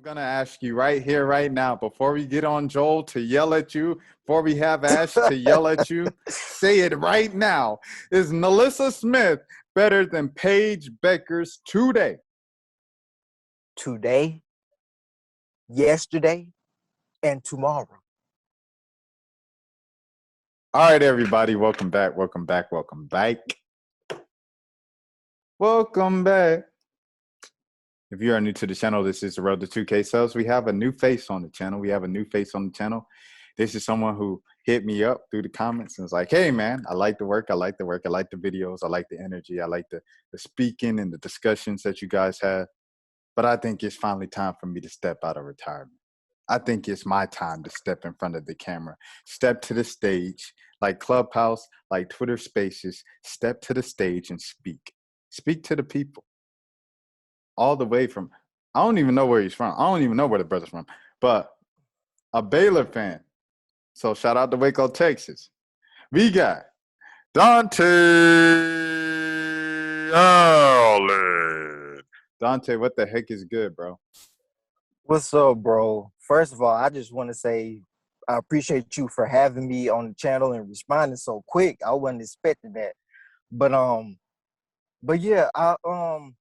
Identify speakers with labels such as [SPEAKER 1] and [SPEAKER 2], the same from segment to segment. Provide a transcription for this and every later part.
[SPEAKER 1] Gonna ask you right here, right now, before we get on Joel to yell at you, before we have Ash to yell at you, say it right now. Is NaLyssa Smith better than Paige Bueckers today?
[SPEAKER 2] Today, yesterday, and tomorrow.
[SPEAKER 1] All right, everybody, welcome back, welcome back, welcome back. Welcome back. If you are new to the channel, this is the Road to 2K Subs. We have a new face on the channel. This is someone who hit me up through the comments and was like, hey, man, I like the work. I like the videos. I like the energy. I like the speaking and the discussions that you guys have. But I think it's finally time for me to step out of retirement. I think it's my time to step in front of the camera, step to the stage, like Clubhouse, like Twitter Spaces, step to the stage and speak. Speak to the people. All the way from, I don't even know where he's from. I don't even know where the brother's from, but a Baylor fan. So shout out to Waco, Texas. We got Dante Allen. Dante, what the heck is good, bro?
[SPEAKER 2] What's up, bro? First of all, I just want to say I appreciate you for having me on the channel and responding so quick. I wasn't expecting that. But yeah, I'm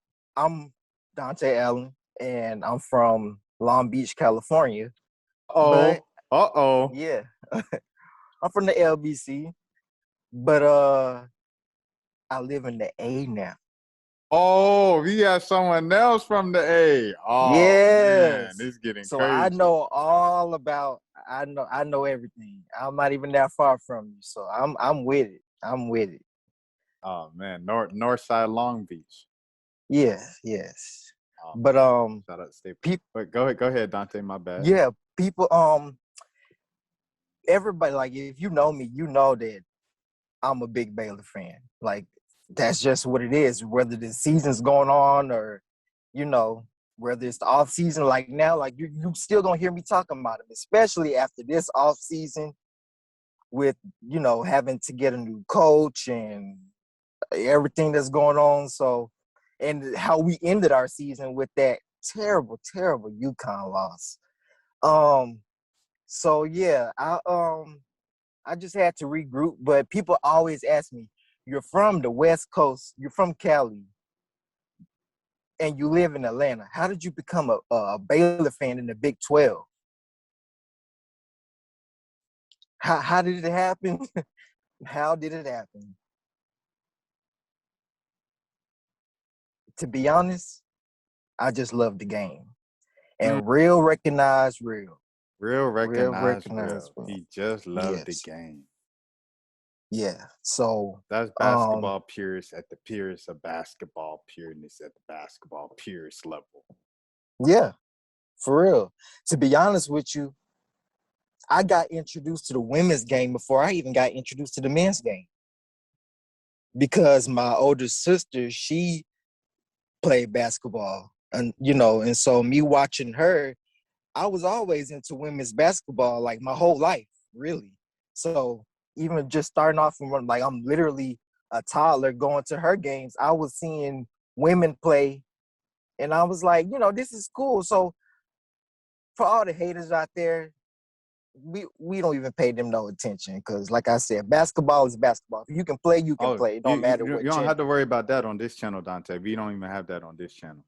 [SPEAKER 2] Dante Allen, and I'm from Long Beach, California.
[SPEAKER 1] Uh-oh.
[SPEAKER 2] Yeah, I'm from the LBC, but I live in the A now.
[SPEAKER 1] Oh, we got someone else from the A. Oh,
[SPEAKER 2] yes.
[SPEAKER 1] Man, it's getting
[SPEAKER 2] so
[SPEAKER 1] crazy.
[SPEAKER 2] I know all about. I know everything. I'm not even that far from you, so I'm with it. I'm with it.
[SPEAKER 1] Oh man, North Side Long Beach.
[SPEAKER 2] Yes.
[SPEAKER 1] Oh,
[SPEAKER 2] but
[SPEAKER 1] shout out to State. But go ahead, Dante. My bad.
[SPEAKER 2] Yeah, people. Everybody, like, if you know me, you know that I'm a big Baylor fan. Like, that's just what it is. Whether the season's going on or, whether it's the off season, like now, like you still gonna hear me talking about it, especially after this off season with, having to get a new coach and everything that's going on. So, and how we ended our season with that terrible UConn loss. So yeah, I just had to regroup, but people always ask me, you're from the West Coast, you're from Cali, and you live in Atlanta. How did you become a Baylor fan in the Big 12? How did it happen? How did it happen? To be honest, I just love the game. And real recognize real.
[SPEAKER 1] Real recognize real. He just loved the game.
[SPEAKER 2] Yeah. So
[SPEAKER 1] that's basketball purists at the purest of basketball pureness at the basketball purist level.
[SPEAKER 2] Yeah, for real. To be honest with you, I got introduced to the women's game before I even got introduced to the men's game. Because my older sister, she played basketball. And and so me watching her, I was always into women's basketball like my whole life, really. So even just starting off from, like, I'm literally a toddler going to her games, I was seeing women play, and I was like, this is cool. So for all the haters out there, we don't even pay them no attention, because, like I said, basketball is basketball. If you can play, you can play. It don't matter what.
[SPEAKER 1] You don't have to worry about that on this channel, Dante. We don't even have that on this channel.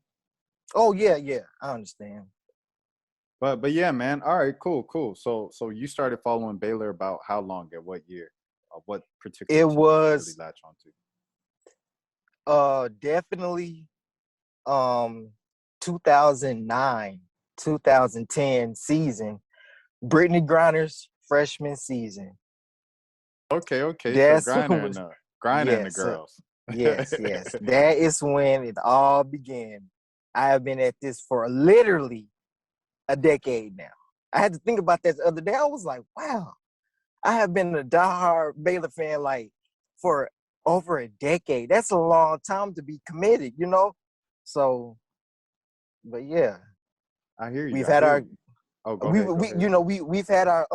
[SPEAKER 2] Oh yeah, I understand.
[SPEAKER 1] But yeah, man. All right, cool. So you started following Baylor about how long? At what year? What particular?
[SPEAKER 2] It was
[SPEAKER 1] really latch onto.
[SPEAKER 2] Definitely 2009, 2010 season. Brittany Griner's freshman season.
[SPEAKER 1] Okay.
[SPEAKER 2] That's
[SPEAKER 1] so Griner and the girls.
[SPEAKER 2] Yes. That is when it all began. I have been at this for literally a decade now. I had to think about that the other day. I was like, wow, I have been a diehard Baylor fan like for over a decade. That's a long time to be committed, So, but yeah,
[SPEAKER 1] I hear you.
[SPEAKER 2] We've had our
[SPEAKER 1] we've
[SPEAKER 2] had our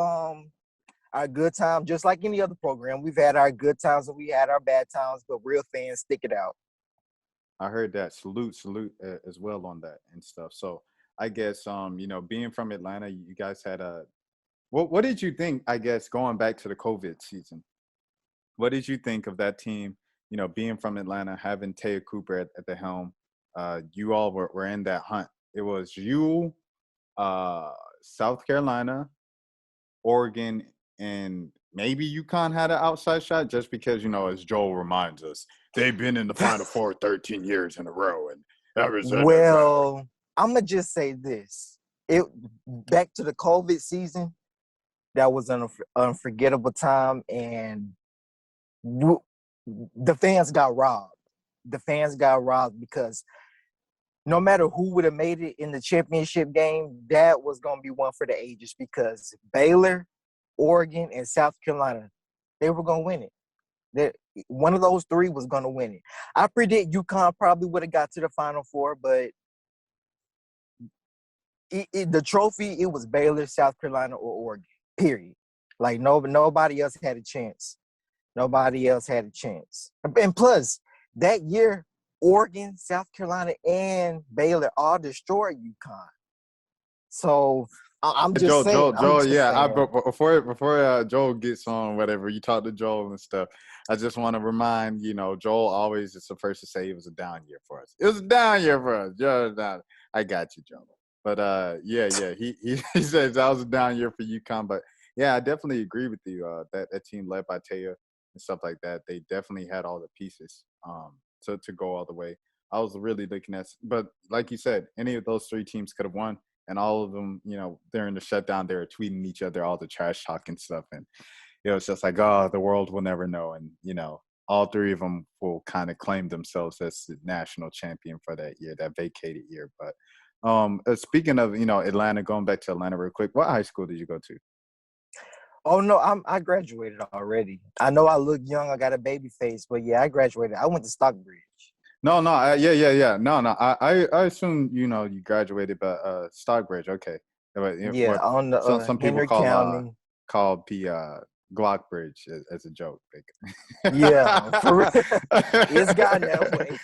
[SPEAKER 2] good time, just like any other program. We've had our good times and we had our bad times, but real fans stick it out.
[SPEAKER 1] I heard that. Salute as well on that and stuff. So I guess being from Atlanta, you guys had a what did you think, I guess, going back to the COVID season? What did you think of that team, being from Atlanta, having Taya Cooper at the helm? You all were in that hunt. It was you, South Carolina, Oregon, and maybe UConn had an outside shot just because, as Joel reminds us, they've been in the Final Four 13 years in a row. And
[SPEAKER 2] well, I'm going to just say this. Back to the COVID season, that was an unforgettable time, and the fans got robbed. The fans got robbed because no matter who would have made it in the championship game, that was going to be one for the ages because Baylor, Oregon, and South Carolina, they were going to win it. One of those three was going to win it. I predict UConn probably would have got to the Final Four, but the trophy, it was Baylor, South Carolina, or Oregon, period. Like, nobody else had a chance. Nobody else had a chance. And plus, that year, Oregon, South Carolina, and Baylor all destroyed UConn. So I'm just saying.
[SPEAKER 1] Joel, before Joel gets on, whatever, you talk to Joel and stuff, I just want to remind, Joel always is the first to say it was a down year for us. It was a down year for us. I got you, Joel. But he says that was a down year for UConn. But yeah, I definitely agree with you. That team led by Taya and stuff like that, they definitely had all the pieces to go all the way. I was really looking at, but like you said, any of those three teams could have won, and all of them, during the shutdown, they were tweeting each other all the trash talk and stuff, and it was just like, oh, the world will never know, and all three of them will kind of claim themselves as the national champion for that year, that vacated year. But speaking of Atlanta, going back to Atlanta real quick, what high school did you go to?
[SPEAKER 2] Oh, no, I graduated already. I know I look young. I got a baby face, but yeah, I graduated. I went to Stockbridge.
[SPEAKER 1] No. No, I assume, you graduated, but Stockbridge, okay.
[SPEAKER 2] Yeah, on the
[SPEAKER 1] some people
[SPEAKER 2] Henry County.
[SPEAKER 1] call the Glock Bridge as a joke.
[SPEAKER 2] Yeah, for real. It's gotten that way.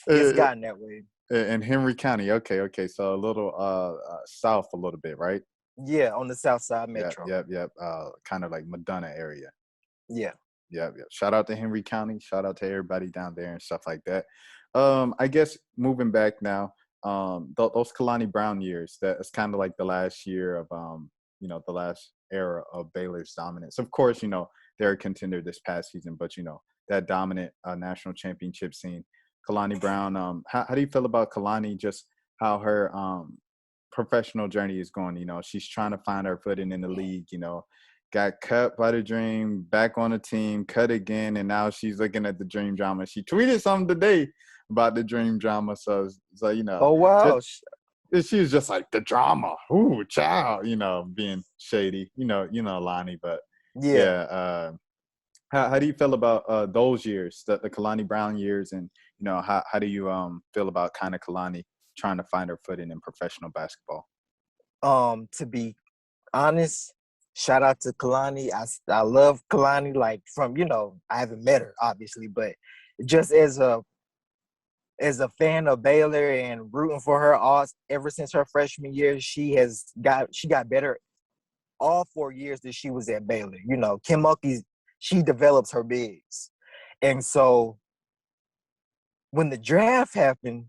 [SPEAKER 2] It's gotten that way.
[SPEAKER 1] In Henry County, okay. So a little south a little bit, right?
[SPEAKER 2] Yeah, on the south side metro.
[SPEAKER 1] Yep. Kind of like Madonna area.
[SPEAKER 2] Yeah.
[SPEAKER 1] Yep. Shout out to Henry County. Shout out to everybody down there and stuff like that. I guess moving back now, those Kalani Brown years, that's kind of like the last year of, the last era of Baylor's dominance. Of course, they're a contender this past season, but, that dominant national championship scene. Kalani Brown, how do you feel about Kalani, just how her professional journey is going? She's trying to find her footing in the league, got cut by the Dream, back on the team, cut again, and now she's looking at the Dream drama. She tweeted something today about the Dream drama, so
[SPEAKER 2] Oh, wow.
[SPEAKER 1] She was just like, the drama, ooh, child, being shady, Lonnie, but yeah. How do you feel about those years, the Kalani Brown years, and how do you feel about kind of Kalani trying to find her footing in professional basketball?
[SPEAKER 2] To be honest, shout out to Kalani. I love Kalani, like, from, I haven't met her obviously, but just as a fan of Baylor and rooting for her ever since her freshman year, she got better all 4 years that she was at Baylor. Kim Mulkey, she develops her bigs. And so when the draft happened,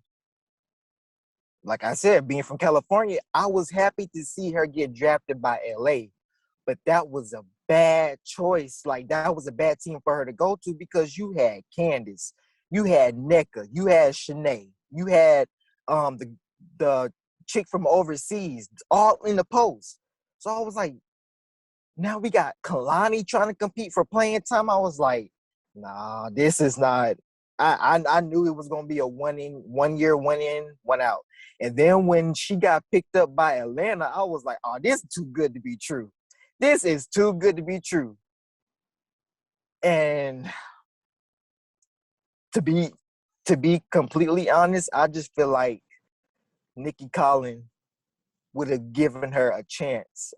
[SPEAKER 2] like I said, being from California, I was happy to see her get drafted by LA. But that was a bad choice. Like, that was a bad team for her to go to because you had Candace, you had Nneka, you had Shanae, you had the chick from overseas, all in the post. So I was like, now we got Kalani trying to compete for playing time. I was like, nah, this is not. I knew it was gonna be a 1 year, 1 in, 1 out. And then when she got picked up by Atlanta, I was like, oh, this is too good to be true. This is too good to be true. And to be completely honest, I just feel like Nikki Collen would have given her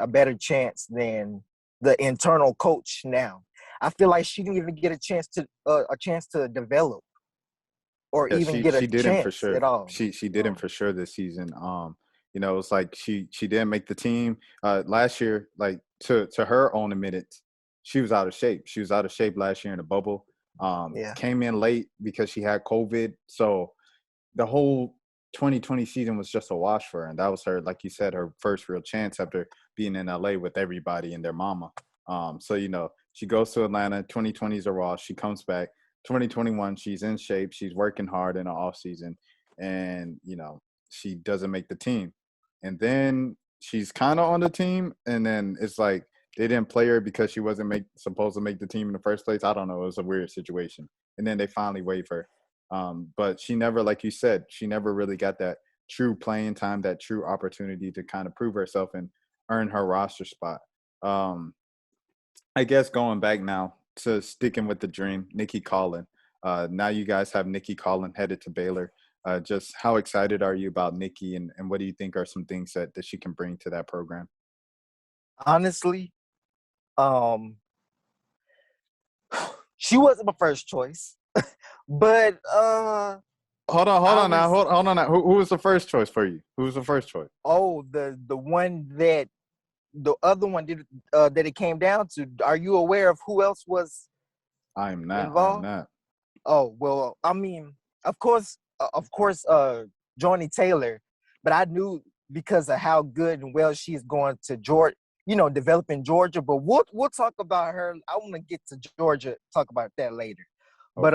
[SPEAKER 2] a better chance than the internal coach now. I feel like she didn't even get a chance to develop or even get a chance
[SPEAKER 1] for sure.
[SPEAKER 2] at all.
[SPEAKER 1] She didn't for sure this season. It's like she didn't make the team last year. Like to her own admittance, she was out of shape. She was out of shape last year in the bubble.
[SPEAKER 2] Yeah.
[SPEAKER 1] Came in late because she had COVID. So the whole 2020 season was just a wash for her. And that was her, like you said, her first real chance after being in LA with everybody and their mama. So, she goes to Atlanta. 2020 is a wash. She comes back. 2021, she's in shape. She's working hard in the off season. And, she doesn't make the team. And then she's kind of on the team. And then it's like they didn't play her because she wasn't supposed to make the team in the first place. I don't know. It was a weird situation. And then they finally waive her. But she never, like you said, she never really got that true playing time, that true opportunity to kind of prove herself and earn her roster spot. I guess going back now to sticking with the dream, Nikki Collen. Now you guys have Nikki Collen headed to Baylor. Just how excited are you about Nikki, and what do you think are some things that she can bring to that program?
[SPEAKER 2] Honestly, she wasn't my first choice, but
[SPEAKER 1] Hold on now. Who was the first choice for you? Who was the first choice?
[SPEAKER 2] Oh, the one that the other one did that it came down to. Are you aware of who else was
[SPEAKER 1] I'm not.
[SPEAKER 2] involved? Oh, well, I mean, of course, Johnny Taylor, but I knew because of how good and well she's going to Georgia, developing Georgia. But we'll talk about her. I want to get to Georgia, talk about that later.
[SPEAKER 1] Okay.
[SPEAKER 2] But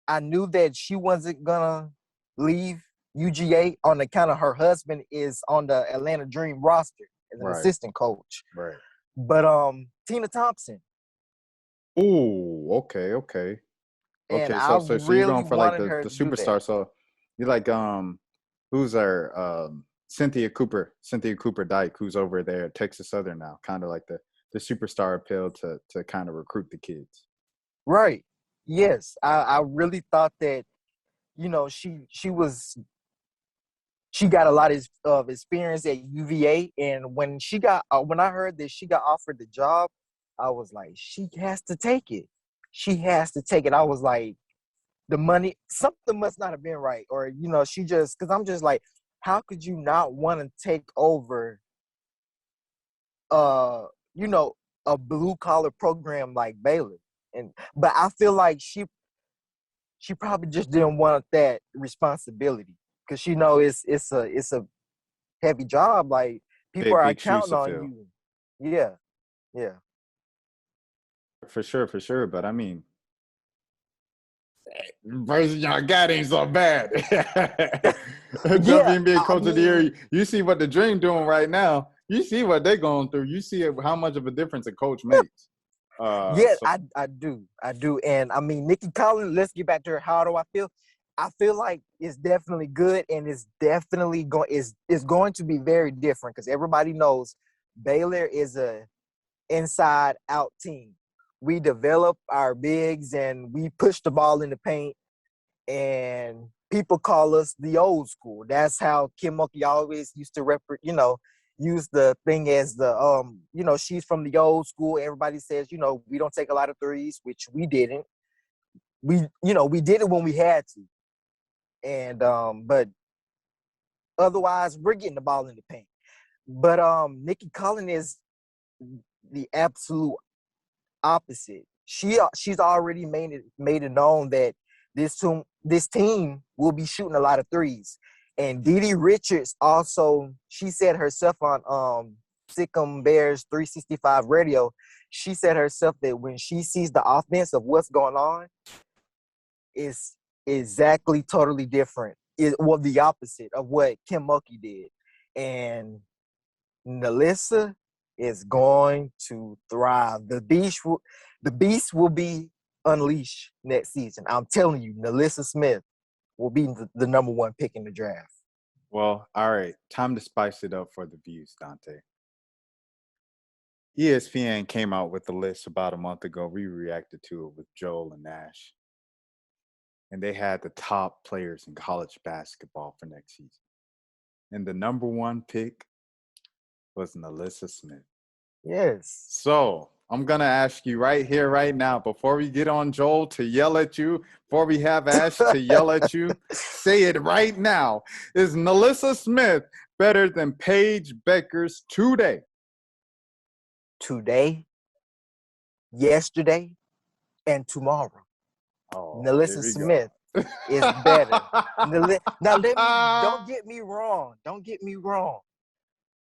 [SPEAKER 2] I knew that she wasn't gonna leave UGA on account of her husband is on the Atlanta Dream roster as an assistant coach.
[SPEAKER 1] Right.
[SPEAKER 2] But Tina Thompson.
[SPEAKER 1] Ooh, okay.
[SPEAKER 2] And
[SPEAKER 1] So you're going for like the superstar. So you're like who's our Cynthia Cooper Dyke, who's over there at Texas Southern now, kind of like the superstar appeal to kind of recruit the kids.
[SPEAKER 2] Right. Yes. I really thought that, she got a lot of experience at UVA, and when I heard that she got offered the job, I was like, she has to take it. She has to take it. I was like, the money, something must not have been right, or because I'm just like, how could you not want to take over, a blue collar program like Baylor? But I feel like she probably just didn't want that responsibility. Because it's a heavy job. Like people are
[SPEAKER 1] Big shoes
[SPEAKER 2] counting
[SPEAKER 1] to
[SPEAKER 2] on
[SPEAKER 1] fill.
[SPEAKER 2] you. Yeah.
[SPEAKER 1] For sure. But I mean, versus y'all got ain't so bad. Just being coach of the year, you see what the Dream doing right now. You see what they're going through. You see how much of a difference a coach makes.
[SPEAKER 2] I do. And I mean, Nikki Collen, let's get back to her. How do I feel? I feel like it's definitely good, and it's definitely going to be very different because everybody knows Baylor is a inside out team. We develop our bigs and we push the ball in the paint, and people call us the old school. That's how Kim Mulkey always used to use the thing as the she's from the old school. Everybody says, we don't take a lot of threes, which we didn't. We did it when we had to. And but otherwise we're getting the ball in the paint. But Nikki Collen is the absolute opposite. She's already made it known that this team will be shooting a lot of threes. And Dee Richards also, she said herself on Sikkim Bears 365 radio, she said herself that when she sees the offense of what's going on, is exactly totally different. The opposite of what Kim Mulkey did. And NaLyssa is going to thrive. The beast will be unleashed next season. I'm telling you, NaLyssa Smith will be the number one pick in the draft.
[SPEAKER 1] Well, all right. Time to spice it up for the views, Dante. ESPN came out with the list about a month ago. We reacted to it with Joel and Nash. And they had the top players in college basketball for next season. And the number one pick was NaLyssa Smith.
[SPEAKER 2] Yes.
[SPEAKER 1] So I'm going to ask you right here, right now, before we get on Joel to yell at you, before we have Ash to yell at you, say it right now. Is NaLyssa Smith better than Paige Bueckers today?
[SPEAKER 2] Today, yesterday, and tomorrow.
[SPEAKER 1] Oh, here
[SPEAKER 2] NaLyssa
[SPEAKER 1] we
[SPEAKER 2] Smith
[SPEAKER 1] go.
[SPEAKER 2] is better. Now, don't get me wrong. Don't get me wrong.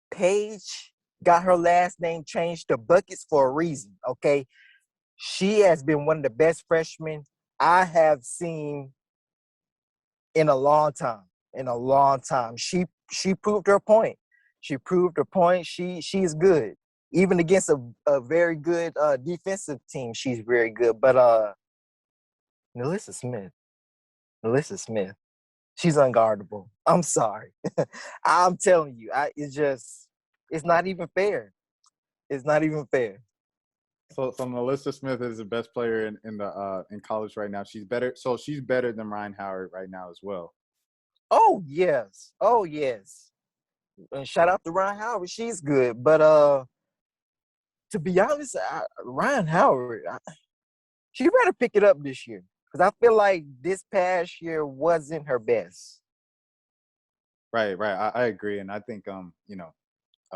[SPEAKER 2] Paige got her last name changed to Buckets for a reason, okay? She has been one of the best freshmen I have seen in a long time. In a long time. She proved her point. She proved her point. She's good. Even against a very good defensive team, she's very good. But NaLyssa Smith, NaLyssa Smith, she's unguardable. I'm sorry. I'm telling you, it's not even fair. It's not even fair.
[SPEAKER 1] So NaLyssa Smith is the best player in college right now. She's better. So she's better than Ryan Howard right now as well.
[SPEAKER 2] Oh yes. Oh yes. And shout out to Ryan Howard. She's good. But to be honest, Ryan Howard, she better pick it up this year. Because I feel like this past year wasn't her best.
[SPEAKER 1] Right. I agree, and I think a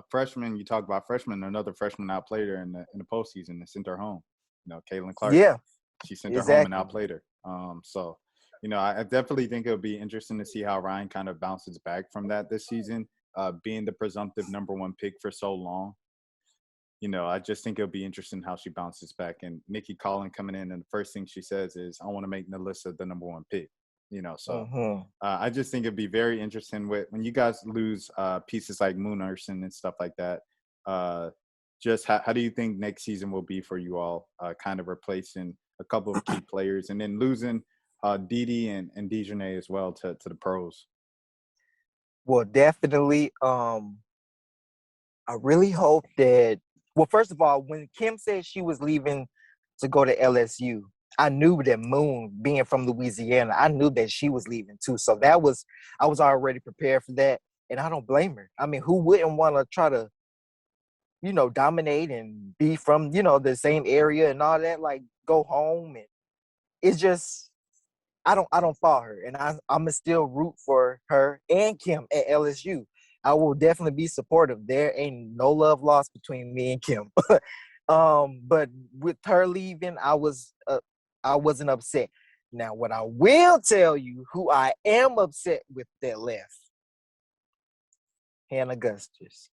[SPEAKER 1] freshman. You talk about freshman. Another freshman outplayed her in the postseason and sent her home. Caitlin Clark.
[SPEAKER 2] Yeah.
[SPEAKER 1] She sent her home and
[SPEAKER 2] Exactly.
[SPEAKER 1] outplayed her. So I definitely think it'll be interesting to see how Ryan kind of bounces back from that this season. Being the presumptive number one pick for so long. I just think it'll be interesting how she bounces back. And Nikki Collen coming in, and the first thing she says is, "I want to make NaLyssa the number one pick." So I just think it'd be very interesting when you guys lose pieces like Moon Urson and stuff like that. Just how do you think next season will be for you all? Kind of replacing a couple of key players, and then losing Didi and Dejanay as well to the pros.
[SPEAKER 2] Well, definitely. I really hope that. Well, first of all, when Kim said she was leaving to go to LSU, I knew that Moon, being from Louisiana, I knew that she was leaving too. So I was already prepared for that, and I don't blame her. I mean, who wouldn't want to try to, dominate and be from, the same area and all that? Like, go home, and it's just I don't fault her, and I'ma still root for her and Kim at LSU. I will definitely be supportive. There ain't no love lost between me and Kim. But with her leaving, I wasn't upset. Now, what I will tell you, who I am upset with that left, Hannah Gusters.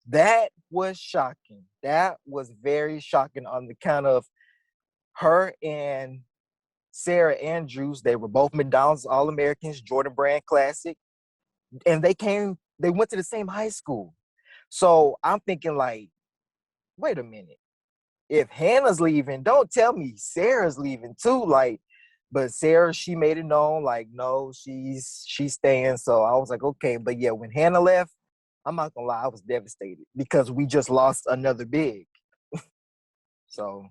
[SPEAKER 2] That was shocking. That was very shocking on the count of her and Sarah Andrews. They were both McDonald's All-Americans, Jordan Brand Classic. And they went to the same high school. So I'm thinking like, wait a minute. If Hannah's leaving, don't tell me Sarah's leaving too. Like, but Sarah, she made it known, like, no, she's staying. So I was like, okay. But yeah, when Hannah left, I'm not gonna lie, I was devastated because we just lost another big. So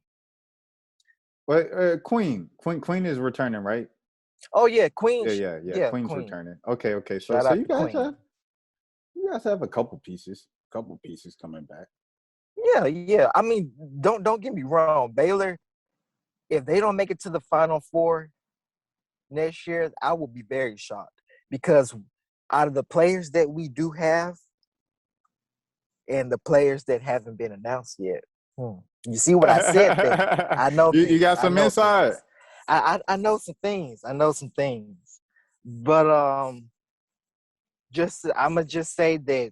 [SPEAKER 1] But Queen is returning, right?
[SPEAKER 2] oh yeah, Queen.
[SPEAKER 1] Yeah.
[SPEAKER 2] Yeah,
[SPEAKER 1] Queen's
[SPEAKER 2] Queen.
[SPEAKER 1] returning. Okay. So
[SPEAKER 2] Shout
[SPEAKER 1] so
[SPEAKER 2] out
[SPEAKER 1] you
[SPEAKER 2] to
[SPEAKER 1] guys
[SPEAKER 2] Queen.
[SPEAKER 1] have a couple pieces coming back.
[SPEAKER 2] Yeah. I mean, don't get me wrong. Baylor, if they don't make it to the Final Four next year, I will be very shocked because out of the players that we do have and the players that haven't been announced yet, you see what I said there? I know
[SPEAKER 1] you
[SPEAKER 2] things.
[SPEAKER 1] got
[SPEAKER 2] I
[SPEAKER 1] some
[SPEAKER 2] know
[SPEAKER 1] insight.
[SPEAKER 2] things. I know some things. I know some things. But I'ma just say that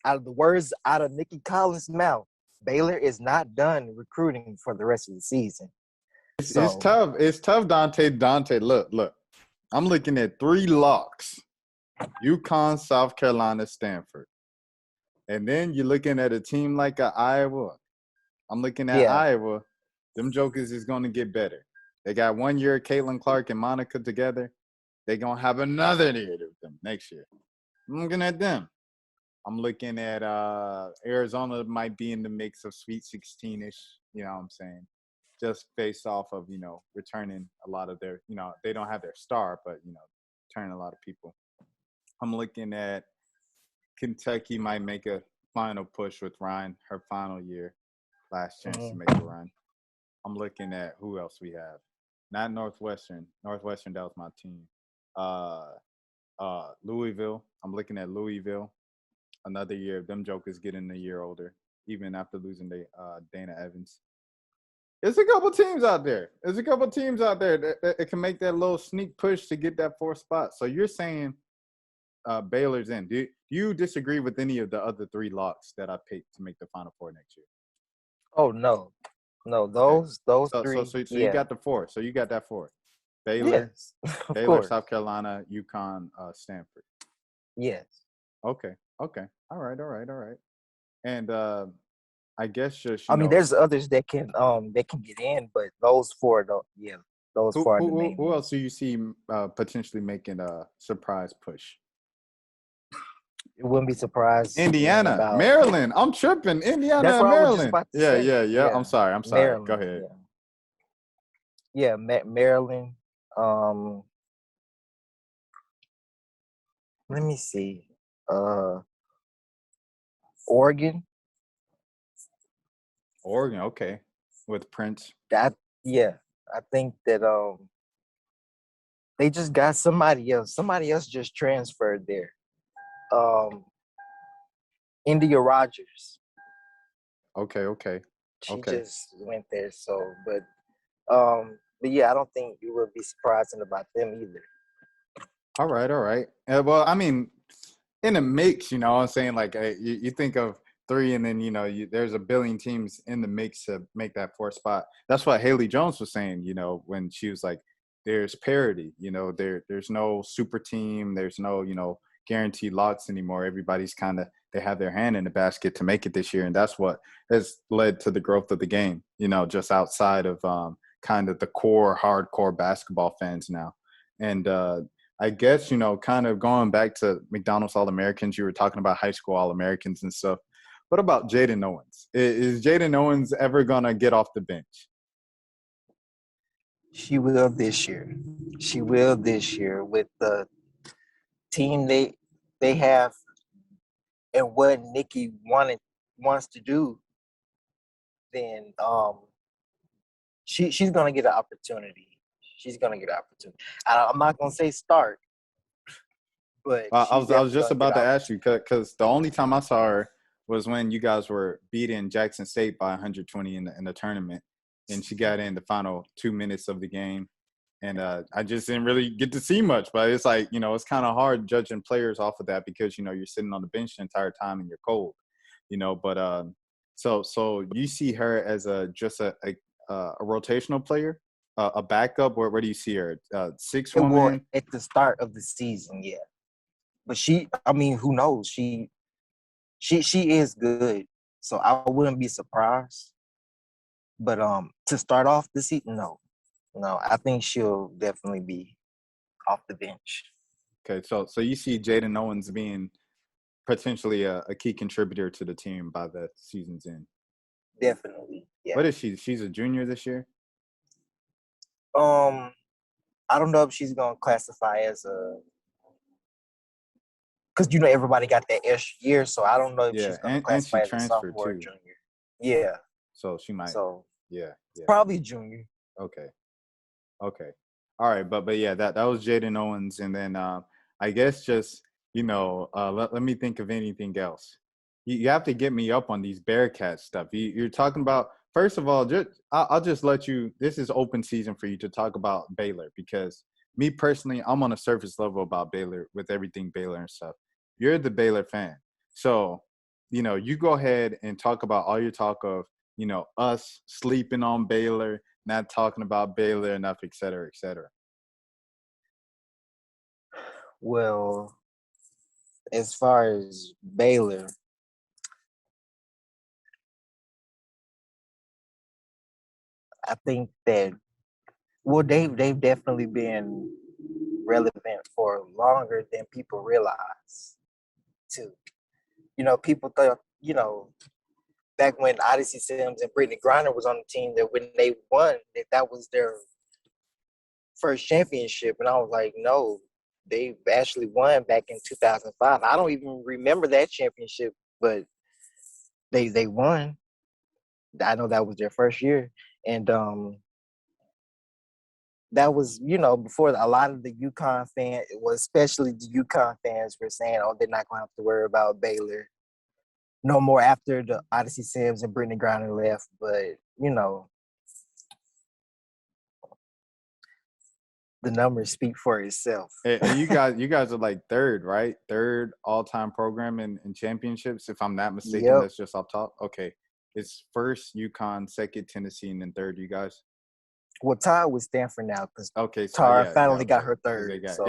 [SPEAKER 2] out of the words out of Nikki Collen's mouth, Baylor is not done recruiting for the rest of the season.
[SPEAKER 1] It's tough. It's tough, Dante. Look. I'm looking at 3 locks: UConn, South Carolina, Stanford. And then you're looking at a team like Iowa. I'm looking at Iowa. Them jokers is going to get better. They got 1 year Caitlin Clark and Monica together. They're going to have another year with them next year. I'm looking at them. I'm looking at Arizona might be in the mix of Sweet 16-ish, you know what I'm saying? Just based off of, returning a lot of their, they don't have their star, but, turning a lot of people. I'm looking at Kentucky might make a final push with Ryan, her final year. Last chance to
[SPEAKER 2] Mhm.
[SPEAKER 1] make a run. I'm looking at who else we have. Not Northwestern. Northwestern, that was my team. Uh, Louisville. I'm looking at Louisville. Another year. Them jokers getting a year older, even after losing Dana Evans. There's a couple teams out there. There's a couple teams out there that can make that little sneak push to get that fourth spot. So you're saying Baylor's in. Do you disagree with any of the other three locks that I picked to make the Final Four next year?
[SPEAKER 2] Oh no, no,
[SPEAKER 1] Okay.
[SPEAKER 2] those
[SPEAKER 1] So so
[SPEAKER 2] three,
[SPEAKER 1] so so you
[SPEAKER 2] yeah,
[SPEAKER 1] got the four. So you got that four. Baylor,
[SPEAKER 2] yes, of
[SPEAKER 1] Baylor,
[SPEAKER 2] course,
[SPEAKER 1] South Carolina, UConn, Stanford.
[SPEAKER 2] yes.
[SPEAKER 1] Okay. Okay. All right. All right. All right. And I guess just
[SPEAKER 2] I mean, there's others that can get in, but those four don't. Yeah, those
[SPEAKER 1] who
[SPEAKER 2] four are the
[SPEAKER 1] who
[SPEAKER 2] main
[SPEAKER 1] who
[SPEAKER 2] ones.
[SPEAKER 1] else do you see potentially making a surprise push?
[SPEAKER 2] It wouldn't be surprised in
[SPEAKER 1] Indiana,
[SPEAKER 2] about.
[SPEAKER 1] Maryland. I'm tripping. Indiana
[SPEAKER 2] That's
[SPEAKER 1] and
[SPEAKER 2] what I was just
[SPEAKER 1] Maryland.
[SPEAKER 2] about to
[SPEAKER 1] Yeah.
[SPEAKER 2] say.
[SPEAKER 1] Yeah. Yeah. I'm
[SPEAKER 2] Yeah,
[SPEAKER 1] sorry. I'm sorry. Go
[SPEAKER 2] Maryland.
[SPEAKER 1] ahead.
[SPEAKER 2] Yeah, yeah, Maryland. Um, Let me see. Uh, Oregon.
[SPEAKER 1] Oregon. Okay. With Prince.
[SPEAKER 2] That yeah, I think that they just got somebody else. Somebody else just transferred there. Um, India Rogers.
[SPEAKER 1] Okay. Okay.
[SPEAKER 2] She
[SPEAKER 1] Okay.
[SPEAKER 2] just went there. So, but yeah, I don't think you would be surprising about them either.
[SPEAKER 1] All right. All right. Well, I mean, in a mix, you know what I'm saying? Like, you think of three, and then, there's a billion teams in the mix to make that fourth spot. That's what Haley Jones was saying, when she was like, there's parity, there's no super team. There's no, guaranteed lots anymore. Everybody's they have their hand in the basket to make it this year. And that's what has led to the growth of the game, just outside of kind of the core, hardcore basketball fans now. And, I guess, kind of going back to McDonald's All-Americans, you were talking about high school All-Americans and stuff. What about Jaden Owens? Is Jaden Owens ever going to get off the bench?
[SPEAKER 2] She will this year. She will this year with the team they have and what Nikki wants to do. Then she's gonna get an opportunity. She's gonna get an opportunity. I'm not gonna say start, but
[SPEAKER 1] I
[SPEAKER 2] she's
[SPEAKER 1] was
[SPEAKER 2] definitely
[SPEAKER 1] just
[SPEAKER 2] gonna get
[SPEAKER 1] about
[SPEAKER 2] an
[SPEAKER 1] to ask you
[SPEAKER 2] opportunity.
[SPEAKER 1] because the only time I saw her was when you guys were beating Jackson State by 120 in the tournament, and she got in the final 2 minutes of the game. And I just didn't really get to see much, but it's like, it's kind of hard judging players off of that because, you're sitting on the bench the entire time and you're cold, but so you see her as just a rotational player, a backup. Where do you see her? Six
[SPEAKER 2] It will
[SPEAKER 1] woman.
[SPEAKER 2] at the start of the season, yeah. But I mean, who knows? She is good, so I wouldn't be surprised. But to start off the season, no, I think she'll definitely be off the bench.
[SPEAKER 1] Okay, so you see Jaden Owens being potentially a key contributor to the team by the season's end.
[SPEAKER 2] Definitely, yeah.
[SPEAKER 1] What is she? She's a junior this year?
[SPEAKER 2] I don't know if she's gonna classify as because everybody got that extra year, so I don't know if
[SPEAKER 1] Yeah,
[SPEAKER 2] she's gonna
[SPEAKER 1] and she
[SPEAKER 2] classify as a
[SPEAKER 1] transferred
[SPEAKER 2] sophomore or
[SPEAKER 1] too.
[SPEAKER 2] junior. Yeah,
[SPEAKER 1] So she might.
[SPEAKER 2] so
[SPEAKER 1] Yeah, yeah.
[SPEAKER 2] probably junior.
[SPEAKER 1] Okay. Okay. All right, but yeah, that was Jaden Owens, and then I guess just let me think of anything else. You have to get me up on these Bearcats stuff. You're talking about, first of all, I'll just let you. This is open season for you to talk about Baylor because me personally, I'm on a surface level about Baylor with everything Baylor and stuff. You're the Baylor fan, so you go ahead and talk about all your talk of us sleeping on Baylor, not talking about Baylor enough, et cetera, et cetera.
[SPEAKER 2] Well, as far as Baylor, I think that they've definitely been relevant for longer than people realize. Too, people thought back when Odyssey Sims and Brittany Griner was on the team that when they won that was their first championship, and I was like, no, they actually won back in 2005. I don't even remember that championship, but they won. I know that was their first year, and that was, before a lot of the UConn fans, especially the UConn fans, were saying, "Oh, they're not going to have to worry about Baylor no more after the Odyssey Sims and Brittany Griner left." But the numbers speak for itself.
[SPEAKER 1] And you guys are like third, right? Third all-time program in championships, if I'm not mistaken.
[SPEAKER 2] Yep.
[SPEAKER 1] That's just off top. Okay, it's first UConn, second Tennessee, and then third you guys.
[SPEAKER 2] Well, tied with Stanford now because
[SPEAKER 1] Okay, so
[SPEAKER 2] Tara finally
[SPEAKER 1] okay.
[SPEAKER 2] got her
[SPEAKER 1] 'Cause
[SPEAKER 2] third.
[SPEAKER 1] they got-
[SPEAKER 2] So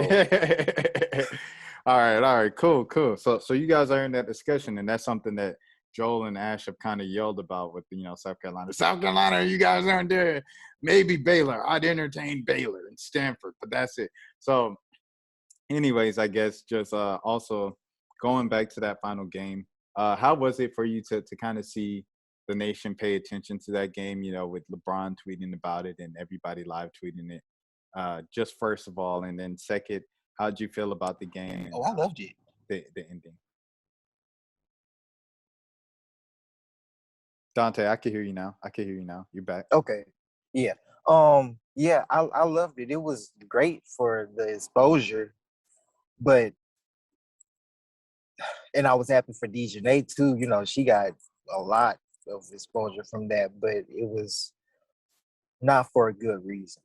[SPEAKER 1] all right, cool. So you guys are in that discussion, and that's something that Joel and Ash have kind of yelled about with South Carolina. South Carolina, you guys aren't there. Maybe Baylor. I'd entertain Baylor and Stanford, but that's it. So, anyways, I guess just also going back to that final game, how was it for you to kind of see the nation pay attention to that game? With LeBron tweeting about it and everybody live tweeting it. Just first of all, and then second, how'd you feel about the game? And,
[SPEAKER 2] I loved it.
[SPEAKER 1] The ending. Dante, I can hear you now. You're back.
[SPEAKER 2] Okay. Yeah. Yeah, I loved it. It was great for the exposure, and I was happy for Dejanay too. She got a lot of exposure from that, but it was not for a good reason.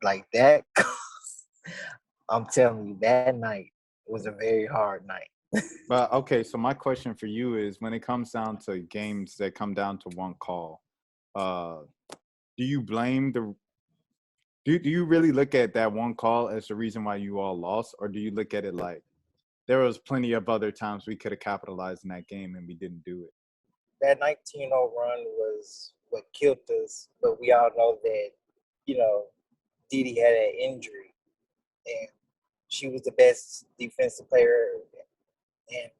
[SPEAKER 2] Like that, I'm telling you, that night was a very hard night.
[SPEAKER 1] But okay, so my question for you is, when it comes down to games that come down to one call, do you blame the? Do you really look at that one call as the reason why you all lost, or do you look at it like there was plenty of other times we could have capitalized in that game and we didn't do it?
[SPEAKER 2] That 19-0 run was what killed us, but we all know that, Didi had an injury, and she was the best defensive player, and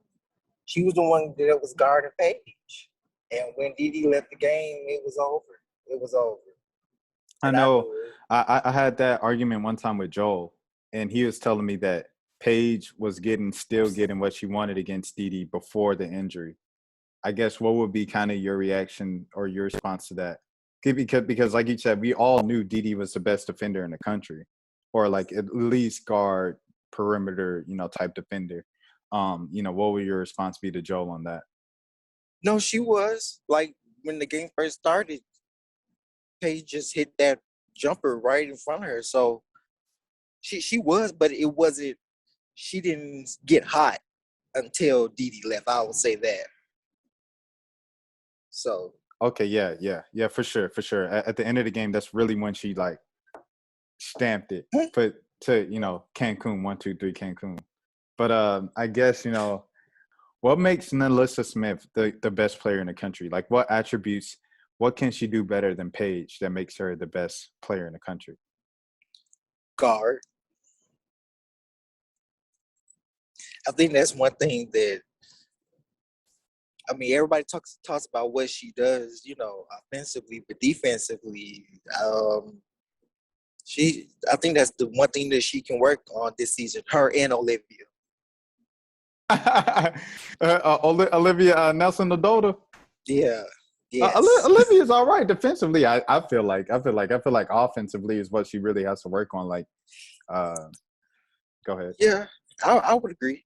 [SPEAKER 2] she was the one that was guarding Paige. And when Didi left the game, it was over. It was over.
[SPEAKER 1] I know. I had that argument one time with Joel, and he was telling me that Paige was still getting what she wanted against Didi before the injury. I guess what would be kind of your reaction or your response to that? Because like you said, we all knew Didi was the best defender in the country, or like at least guard perimeter, type defender. What would your response be to Joel on that?
[SPEAKER 2] No, she was. Like, when the game first started, Paige just hit that jumper right in front of her. So she was, but it wasn't. She didn't get hot until Didi left. I would say that. So
[SPEAKER 1] okay, yeah, for sure. At the end of the game, that's really when she like stamped it, put to Cancun 1, 2, 3 Cancun. But I guess what makes NaLyssa Smith the best player in the country? Like, what attributes? What can she do better than Paige that makes her the best player in the country?
[SPEAKER 2] guard. I think that's one thing that, everybody talks about what she does, offensively, but defensively, I think that's the one thing that she can work on this season. Her and Olivia.
[SPEAKER 1] Olivia Nelson Adota.
[SPEAKER 2] Yeah. Yes.
[SPEAKER 1] Olivia's all right defensively. I feel like offensively is what she really has to work on. Like, go ahead.
[SPEAKER 2] Yeah, I would agree.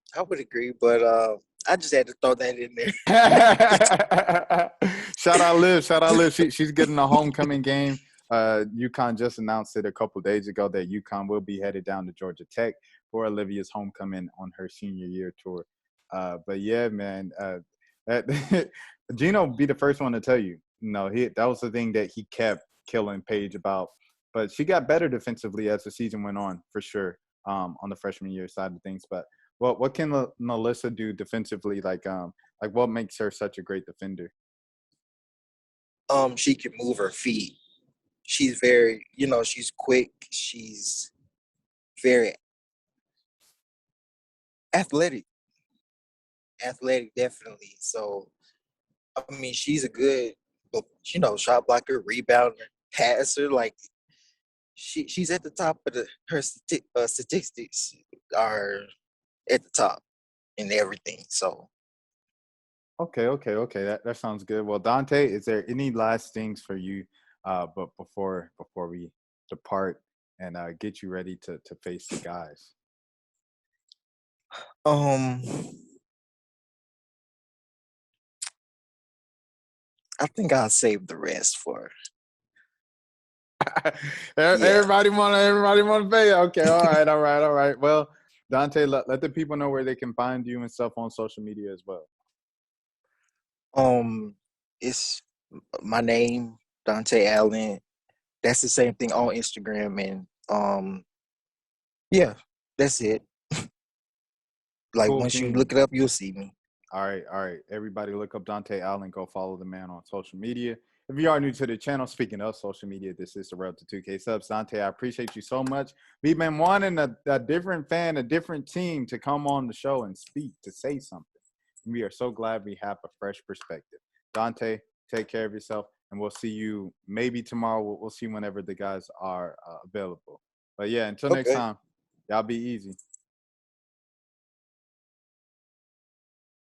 [SPEAKER 2] But I just had to throw that in there.
[SPEAKER 1] Shout out Liv. She's getting a homecoming game. UConn just announced it a couple of days ago that UConn will be headed down to Georgia Tech for Olivia's homecoming on her senior year tour. But yeah, man, Gino be the first one to tell you. That was the thing that he kept killing Paige about. But she got better defensively as the season went on, for sure, on the freshman year side of things. But what can NaLyssa do defensively? Like what makes her such a great defender?
[SPEAKER 2] She can move her feet. She's very, she's quick. She's very athletic. Definitely. So, she's a good, shot blocker, rebounder, passer. Like, she's at the top of her statistics are at the top in everything. So,
[SPEAKER 1] Okay. That sounds good. Well, Dante, is there any last things for you, but before we depart and get you ready to face the guys?
[SPEAKER 2] Um, I think I'll save the rest for yeah.
[SPEAKER 1] Everybody want to pay. Okay, all right. Well, Dante, let the people know where they can find you and stuff on social media as well.
[SPEAKER 2] It's my name, Dante Allen. That's the same thing on Instagram, and yeah, that's it. Like
[SPEAKER 1] Cool
[SPEAKER 2] once you
[SPEAKER 1] beans.
[SPEAKER 2] look it up, you'll see me.
[SPEAKER 1] All right. Everybody look up Dante Allen. Go follow the man on social media. If you are new to the channel, speaking of social media, this is the Road to 2K Subs. Dante, I appreciate you so much. We've been wanting a different fan, a different team to come on the show and speak, to say something. We are so glad we have a fresh perspective. Dante, take care of yourself, and we'll see you maybe tomorrow. We'll see whenever the guys are available. But yeah, until next
[SPEAKER 2] Okay.
[SPEAKER 1] time, y'all be easy.